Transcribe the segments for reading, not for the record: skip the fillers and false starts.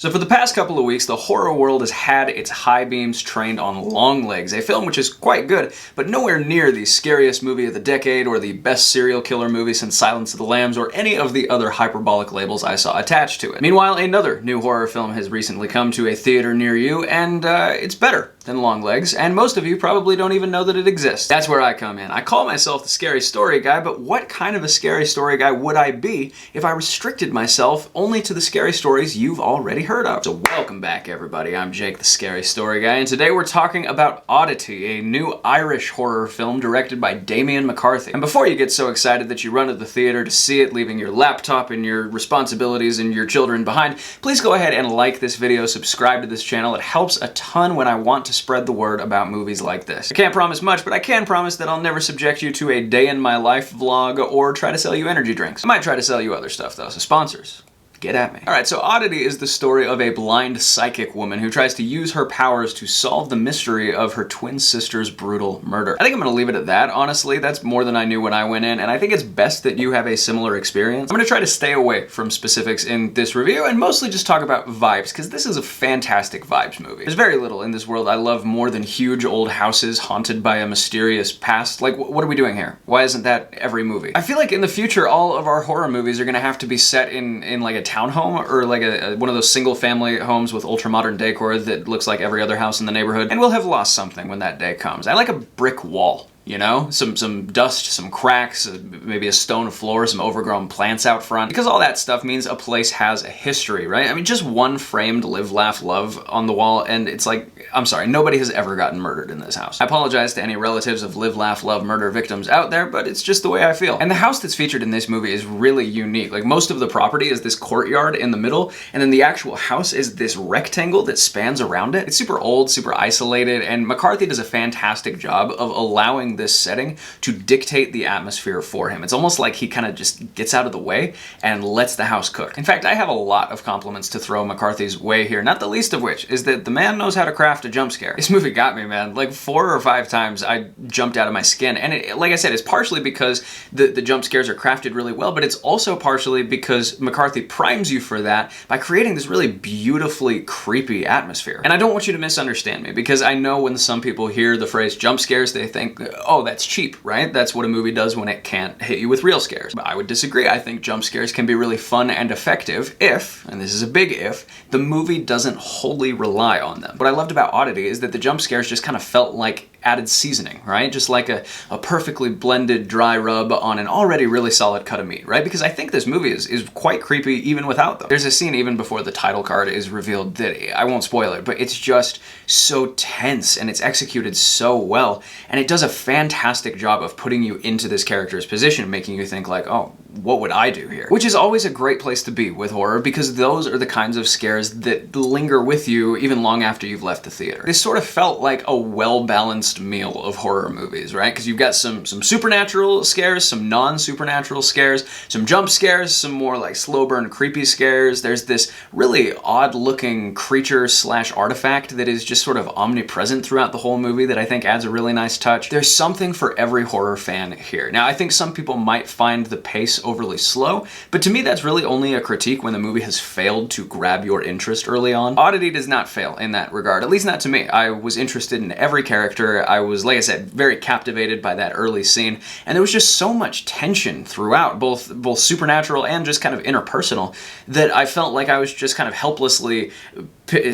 So for the past couple of weeks, the horror world has had its high beams trained on Longlegs, a film which is quite good, but nowhere near the scariest movie of the decade or the best serial killer movie since Silence of the Lambs or any of the other hyperbolic labels I saw attached to it. Meanwhile, another new horror film has recently come to a theater near you, and it's better than Longlegs, and most of you probably don't even know that it exists. That's where I come in. I call myself the scary story guy, but what kind of a scary story guy would I be if I restricted myself only to the scary stories you've already heard of? So welcome back, everybody. I'm Jake, the scary story guy, and today we're talking about Oddity, a new Irish horror film directed by Damien McCarthy. And before you get so excited that you run to the theater to see it, leaving your laptop and your responsibilities and your children behind, please go ahead and like this video, subscribe to this channel. It helps a ton when I want to spread the word about movies like this. I can't promise much, but I can promise that I'll never subject you to a day in my life vlog or try to sell you energy drinks. I might try to sell you other stuff though, so sponsors, get at me. Alright, so Oddity is the story of a blind psychic woman who tries to use her powers to solve the mystery of her twin sister's brutal murder. I think I'm gonna leave it at that, honestly. That's more than I knew when I went in, and I think it's best that you have a similar experience. I'm gonna try to stay away from specifics in this review and mostly just talk about vibes, because this is a fantastic vibes movie. There's very little in this world I love more than huge old houses haunted by a mysterious past. Like, what are we doing here? Why isn't that every movie? I feel like in the future, all of our horror movies are gonna have to be set in like a townhome or like one of those single family homes with ultra modern decor that looks like every other house in the neighborhood, and we'll have lost something when that day comes. I like a brick wall. You know, some dust, some cracks, maybe a stone floor, some overgrown plants out front, because all that stuff means a place has a history, right? I mean, just one framed Live, Laugh, Love on the wall, and it's like, I'm sorry, nobody has ever gotten murdered in this house. I apologize to any relatives of Live, Laugh, Love murder victims out there, but it's just the way I feel. And the house that's featured in this movie is really unique. Like, most of the property is this courtyard in the middle, and then the actual house is this rectangle that spans around it. It's super old, super isolated, and McCarthy does a fantastic job of allowing this setting to dictate the atmosphere for him. It's almost like he kind of just gets out of the way and lets the house cook. In fact, I have a lot of compliments to throw McCarthy's way here, not the least of which is that the man knows how to craft a jump scare. This movie got me, man. Like 4 or 5 times I jumped out of my skin, and it, like I said, it's partially because the jump scares are crafted really well, but it's also partially because McCarthy primes you for that by creating this really beautifully creepy atmosphere. And I don't want you to misunderstand me, because I know when some people hear the phrase jump scares, they think, oh, that's cheap, right? That's what a movie does when it can't hit you with real scares. But I would disagree. I think jump scares can be really fun and effective if, and this is a big if, the movie doesn't wholly rely on them. What I loved about Oddity is that the jump scares just kind of felt like added seasoning, right? Just like a perfectly blended dry rub on an already really solid cut of meat, right? Because I think this movie is quite creepy even without them. There's a scene even before the title card is revealed that, I won't spoil it, but it's just so tense and it's executed so well, and it does a fantastic job of putting you into this character's position, making you think like, oh, what would I do here? Which is always a great place to be with horror, because those are the kinds of scares that linger with you even long after you've left the theater. This sort of felt like a well-balanced meal of horror movies, right? Because you've got some supernatural scares, some non-supernatural scares, some jump scares, some more like slow burn creepy scares. There's this really odd looking creature slash artifact that is just sort of omnipresent throughout the whole movie that I think adds a really nice touch. There's something for every horror fan here. Now, I think some people might find the pace overly slow, but to me that's really only a critique when the movie has failed to grab your interest early on. Oddity does not fail in that regard, at least not to me. I was interested in every character. I was, like I said, very captivated by that early scene, and there was just so much tension throughout, both supernatural and just kind of interpersonal, that I felt like I was just kind of helplessly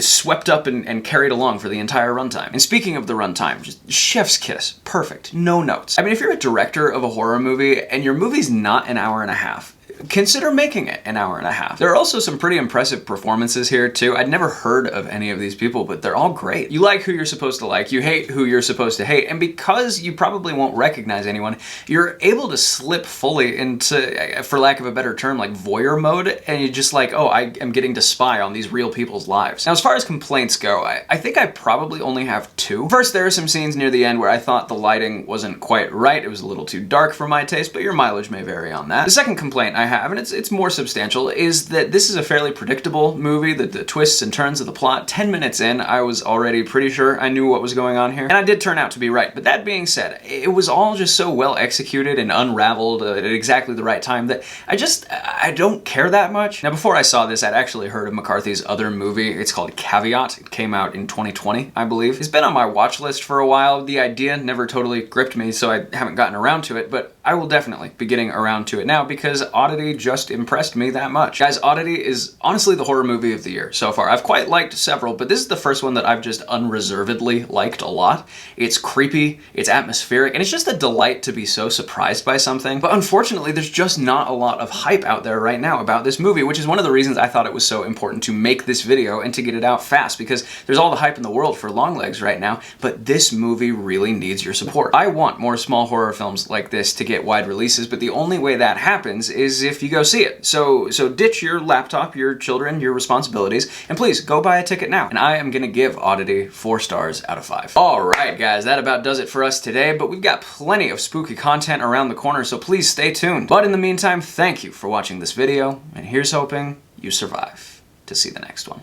swept up and carried along for the entire runtime. And speaking of the runtime, just chef's kiss, perfect, no notes. I mean, if you're a director of a horror movie and your movie's not an hour and a half, consider making it an hour and a half. There are also some pretty impressive performances here too. I'd never heard of any of these people, but they're all great. You like who you're supposed to like, you hate who you're supposed to hate, and because you probably won't recognize anyone, you're able to slip fully into, for lack of a better term, like voyeur mode, and you're just like, oh, I am getting to spy on these real people's lives. Now, as far as complaints go, I think I probably only have 2. First, there are some scenes near the end where I thought the lighting wasn't quite right. It was a little too dark for my taste, but your mileage may vary on that. The second complaint I have, and it's more substantial, is that this is a fairly predictable movie. The twists and turns of the plot, 10 minutes in, I was already pretty sure I knew what was going on here. And I did turn out to be right. But that being said, it was all just so well executed and unraveled at exactly the right time that I don't care that much. Now, before I saw this, I'd actually heard of McCarthy's other movie. It's called Caveat. It came out in 2020, I believe. It's been on my watch list for a while. The idea never totally gripped me, so I haven't gotten around to it, but I will definitely be getting around to it now because Oddity just impressed me that much. Guys, Oddity is honestly the horror movie of the year so far. I've quite liked several, but this is the first one that I've just unreservedly liked a lot. It's creepy, it's atmospheric, and it's just a delight to be so surprised by something. But unfortunately, there's just not a lot of hype out there right now about this movie, which is one of the reasons I thought it was so important to make this video and to get it out fast, because there's all the hype in the world for Longlegs right now, but this movie really needs your support. I want more small horror films like this to get wide releases, but the only way that happens is if you go see it. So ditch your laptop, your children, your responsibilities, and please go buy a ticket now. And I am gonna give Oddity 4 stars out of 5. Alright guys, that about does it for us today, but we've got plenty of spooky content around the corner, so please stay tuned. But in the meantime, thank you for watching this video, and here's hoping you survive to see the next one.